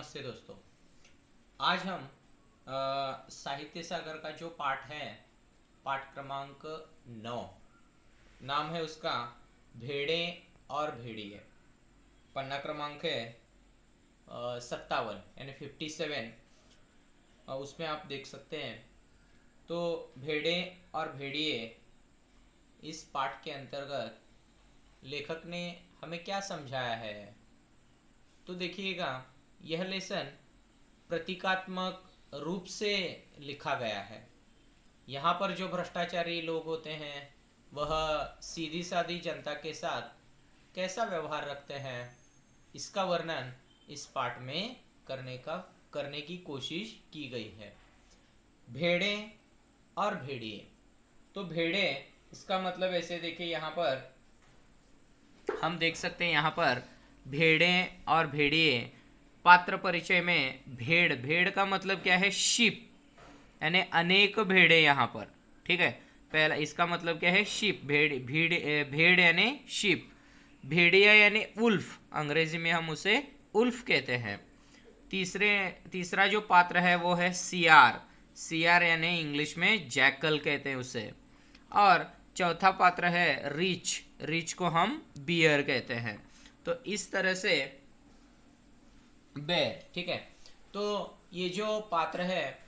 नमस्ते दोस्तों। आज हम साहित्य सागर का जो पाठ है, पाठ क्रमांक 9, नाम है उसका भेड़े और भेड़िए। पन्ना क्रमांक है 57 यानी 57। उसमें आप देख सकते हैं। तो भेड़े और भेड़िए इस पाठ के अंतर्गत लेखक ने हमें क्या समझाया है। तो देखिएगा, यह लेसन प्रतीकात्मक रूप से लिखा गया है। यहाँ पर जो भ्रष्टाचारी लोग होते हैं वह सीधी सादी जनता के साथ कैसा व्यवहार रखते हैं, इसका वर्णन इस पाठ में करने की कोशिश की गई है। भेड़े और भेड़िए। तो भेड़े, इसका मतलब ऐसे देखिए, यहाँ पर हम देख सकते हैं, यहाँ पर भेड़े और भेड़िए पात्र परिचय में भेड़, भेड़ का मतलब क्या है, शिप, यानी अनेक भेड़े यहाँ पर। ठीक है, पहला इसका मतलब क्या है, शिप, भेड़, भीड़, भेड़ यानी शिप। भेड़िया यानी उल्फ, अंग्रेजी में हम उसे उल्फ कहते हैं। तीसरा जो पात्र है वो है सियार, सियार यानी इंग्लिश में जैकल कहते हैं उसे। और चौथा पात्र है रीच, रीच को हम बियर कहते हैं। तो इस तरह से बेर। ठीक है, तो ये जो पात्र है,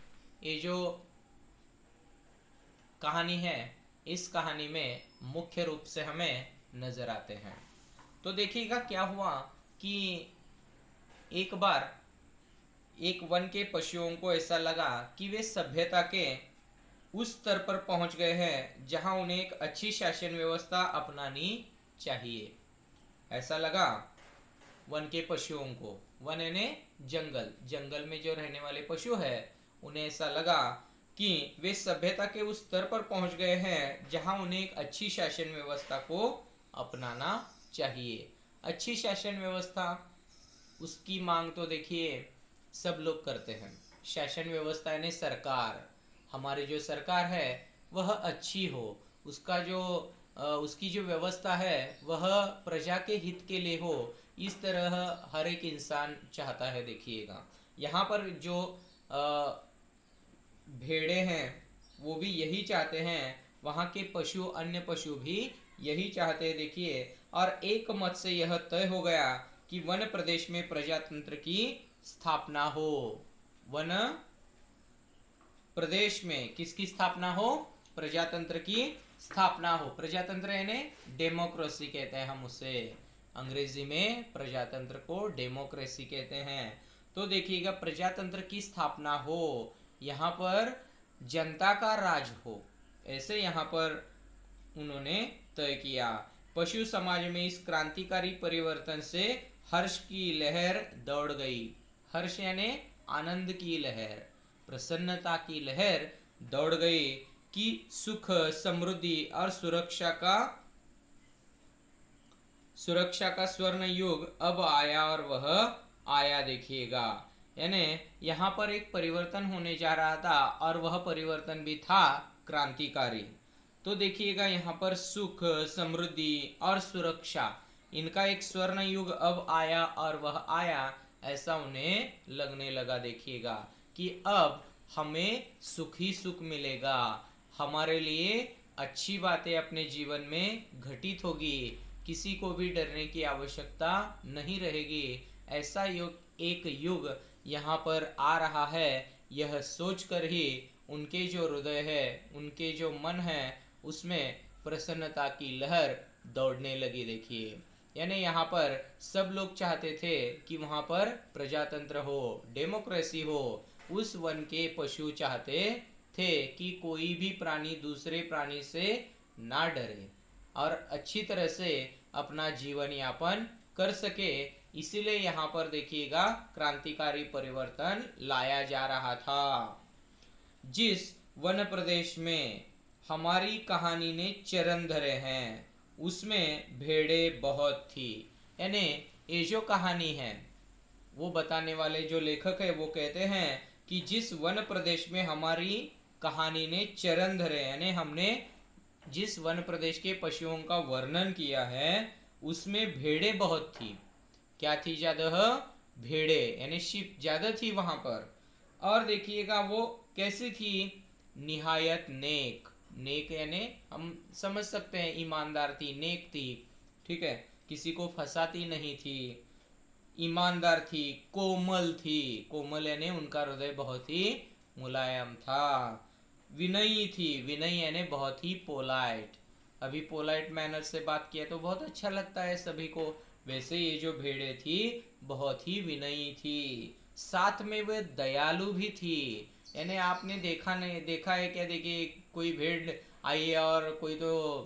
ये जो कहानी है, इस कहानी में मुख्य रूप से हमें नजर आते हैं। तो देखिएगा क्या हुआ कि एक बार एक वन के पशुओं को ऐसा लगा कि वे सभ्यता के उस स्तर पर पहुंच गए हैं जहां उन्हें एक अच्छी शासन व्यवस्था अपनानी चाहिए। ऐसा लगा वन के पशुओं को, वन यानी जंगल, जंगल में जो रहने वाले पशु है, उन्हें ऐसा लगा कि वे सभ्यता के उस स्तर पर पहुंच गए हैं जहां उन्हें एक अच्छी शासन व्यवस्था को अपनाना चाहिए। अच्छी शासन व्यवस्था, उसकी मांग तो देखिए सब लोग करते हैं। शासन व्यवस्था यानी सरकार, हमारी जो सरकार है वह अच्छी हो, उसकी जो व्यवस्था है वह प्रजा के हित के लिए हो, इस तरह हर एक इंसान चाहता है। देखिएगा यहाँ पर जो भेड़े हैं वो भी यही चाहते हैं, वहाँ के पशु, अन्य पशु भी यही चाहते हैं। देखिए, और एक मत से यह तय हो गया कि वन प्रदेश में प्रजातंत्र की स्थापना हो। वन प्रदेश में किसकी स्थापना हो, प्रजातंत्र की स्थापना हो। प्रजातंत्र यानी डेमोक्रेसी कहते हैं हम उसे, अंग्रेजी में प्रजातंत्र को डेमोक्रेसी कहते हैं। तो देखिएगा, प्रजातंत्र की स्थापना हो, यहाँ पर जनता का राज हो, ऐसे यहाँ पर उन्होंने तय किया। पशु समाज में इस क्रांतिकारी परिवर्तन से हर्ष की लहर दौड़ गई। हर्ष यानी आनंद की लहर, प्रसन्नता की लहर दौड़ गई कि सुख, समृद्धि और सुरक्षा का स्वर्ण युग अब आया, और वह आया। देखिएगा, यानी यहाँ पर एक परिवर्तन होने जा रहा था और वह परिवर्तन भी था क्रांतिकारी। तो देखिएगा, यहाँ पर सुख, समृद्धि और सुरक्षा, इनका एक स्वर्ण युग अब आया और वह आया, ऐसा उन्हें लगने लगा। देखिएगा कि अब हमें सुख ही सुख मिलेगा, हमारे लिए अच्छी बातें अपने जीवन में घटित होगी, किसी को भी डरने की आवश्यकता नहीं रहेगी। ऐसा एक युग यहाँ पर आ रहा है, यह सोचकर ही उनके जो हृदय है, उनके जो मन है, उसमें प्रसन्नता की लहर दौड़ने लगी। देखिए, यानी यहाँ पर सब लोग चाहते थे कि वहाँ पर प्रजातंत्र हो, डेमोक्रेसी हो। उस वन के पशु चाहते थे कि कोई भी प्राणी दूसरे प्राणी से ना डरे और अच्छी तरह से अपना जीवन यापन कर सके। इसीलिए यहाँ पर देखिएगा क्रांतिकारी परिवर्तन लाया जा रहा था। जिस वन प्रदेश में हमारी कहानी ने चरण धरे हैं उसमें भेड़े बहुत थी। यानी ये जो कहानी है वो बताने वाले जो लेखक है वो कहते हैं कि जिस वन प्रदेश में हमारी कहानी ने चरण धरे, यानी हमने जिस वन प्रदेश के पशुओं का वर्णन किया है उसमें भेड़े बहुत थी। क्या थी ज्यादा? भेड़े यानी शिप ज्यादा थी वहां पर। और देखिएगा वो कैसी थी, निहायत नेक। नेक यानी हम समझ सकते हैं ईमानदार थी, नेक थी, ठीक है, किसी को फंसाती नहीं थी, ईमानदार थी, कोमल थी। कोमल यानी उनका हृदय बहुत ही मुलायम था। विनयी थी, विनयी यानी बहुत ही पोलाइट। अभी पोलाइट मैनर से बात किया तो बहुत अच्छा लगता है सभी को, वैसे ये जो भेड़े थी बहुत ही विनयी थी। साथ में वे दयालु भी थी। यानी आपने देखा नहीं, देखा है क्या, देखिए कोई भेड़ आई है और कोई तो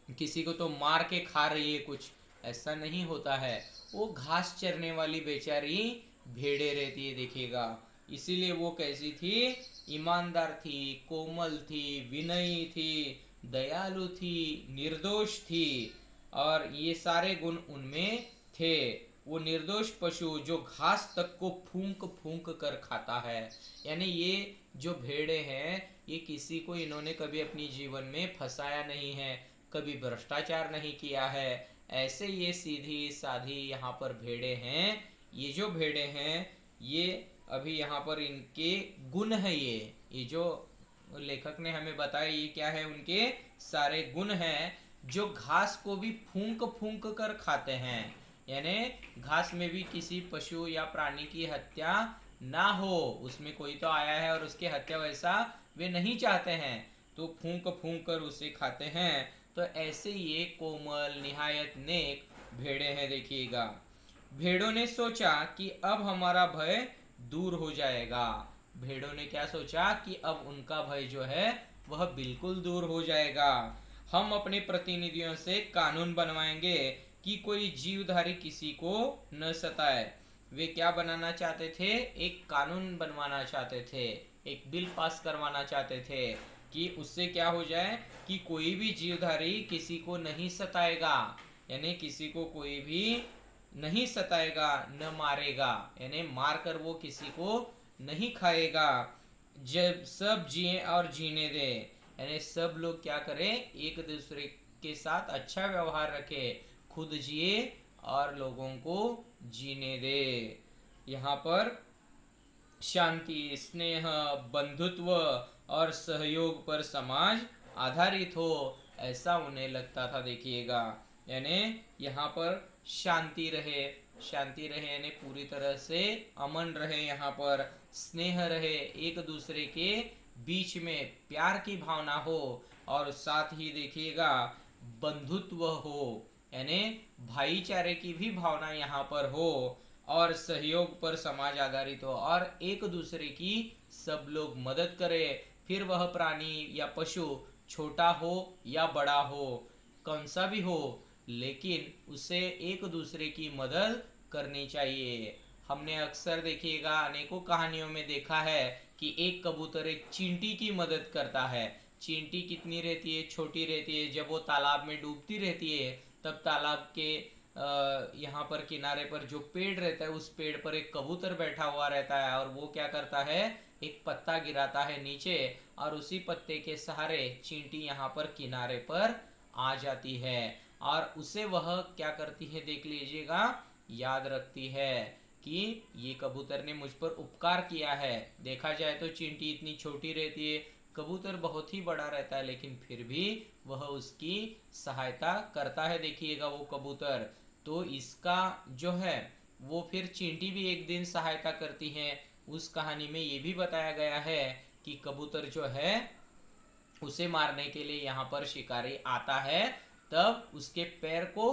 किसी को तो मार के खा रही है कुछ, ऐसा नहीं होता है। वो घास चरने वाली बेचारी भेड़े रहती है, देखिएगा। इसीलिए वो कैसी थी, ईमानदार थी, कोमल थी, विनयी थी, दयालु थी, निर्दोष थी, और ये सारे गुण उनमें थे। वो निर्दोष पशु जो घास तक को फूंक फूंक कर खाता है। यानी ये जो भेड़े हैं, ये किसी को इन्होंने कभी अपनी जीवन में फंसाया नहीं है, कभी भ्रष्टाचार नहीं किया है। ऐसे ये सीधी साधी यहाँ पर भेड़े हैं। ये जो भेड़े हैं, ये अभी यहाँ पर इनके गुण है, ये जो लेखक ने हमें बताया, ये क्या है, उनके सारे गुण हैं जो घास को भी फूंक फूंक कर खाते हैं। यानी घास में भी किसी पशु या प्राणी की हत्या ना हो, उसमें कोई तो आया है और उसकी हत्या, वैसा वे नहीं चाहते हैं, तो फूंक फूंक कर उसे खाते हैं। तो ऐसे ये कोमल निहायत नेक भेड़े हैं, देखिएगा। भेड़ों ने सोचा कि अब हमारा भय दूर हो जाएगा। भेड़ों ने क्या सोचा कि अब उनका भय जो है वह बिल्कुल दूर हो जाएगा। हम अपने प्रतिनिधियों से कानून बनवाएंगे कि कोई जीवधारी किसी को न सताए। वे क्या बनाना चाहते थे, एक कानून बनवाना चाहते थे, एक बिल पास करवाना चाहते थे कि उससे क्या हो जाए कि कोई भी जीवधारी किसी को नहीं सताएगा। यानी किसी को कोई भी नहीं सताएगा, न मारेगा, यानी मार कर वो किसी को नहीं खाएगा। जब सब जिए और जीने दे, यानी सब लोग क्या करें, एक दूसरे के साथ अच्छा व्यवहार रखे, खुद जिए और लोगों को जीने दे। यहाँ पर शांति, स्नेह, बंधुत्व और सहयोग पर समाज आधारित हो, ऐसा उन्हें लगता था, देखिएगा। यानी यहाँ पर शांति रहे, शांति रहे यानी पूरी तरह से अमन रहे, यहाँ पर स्नेह रहे, एक दूसरे के बीच में प्यार की भावना हो, और साथ ही देखिएगा बंधुत्व हो, यानी भाईचारे की भी भावना यहाँ पर हो, और सहयोग पर समाज आधारित हो, और एक दूसरे की सब लोग मदद करे, फिर वह प्राणी या पशु छोटा हो या बड़ा हो, कौन सा भी हो, लेकिन उसे एक दूसरे की मदद करनी चाहिए। हमने अक्सर देखिएगा अनेकों कहानियों में देखा है कि एक कबूतर एक चींटी की मदद करता है। चींटी कितनी रहती है, छोटी रहती है। जब वो तालाब में डूबती रहती है तब तालाब के यहाँ पर किनारे पर जो पेड़ रहता है, उस पेड़ पर एक कबूतर बैठा हुआ रहता है, और वो क्या करता है, एक पत्ता गिराता है नीचे, और उसी पत्ते के सहारे चींटी यहाँ पर किनारे पर आ जाती है, और उसे वह क्या करती है, देख लीजिएगा, याद रखती है कि ये कबूतर ने मुझ पर उपकार किया है। देखा जाए तो चींटी इतनी छोटी रहती है, कबूतर बहुत ही बड़ा रहता है, लेकिन फिर भी वह उसकी सहायता करता है, देखिएगा वो कबूतर। तो इसका जो है वो फिर चींटी भी एक दिन सहायता करती है। उस कहानी में ये भी बताया गया है कि कबूतर जो है उसे मारने के लिए यहाँ पर शिकारी आता है, तब उसके पैर को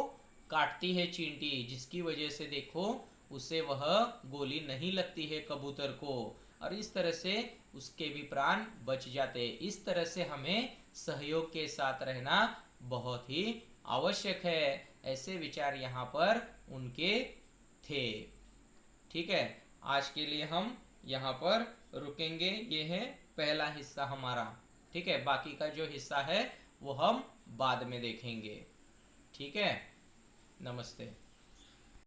काटती है चींटी, जिसकी वजह से देखो उसे वह गोली नहीं लगती है कबूतर को, और इस तरह से उसके भी प्राण बच जाते। इस तरह से हमें सहयोग के साथ रहना बहुत ही आवश्यक है। ऐसे विचार यहाँ पर उनके थे। ठीक है, आज के लिए हम यहाँ पर रुकेंगे। ये है पहला हिस्सा हमारा। ठीक है, बाकी का जो हिस्सा है वो हम बाद में देखेंगे। ठीक है, नमस्ते।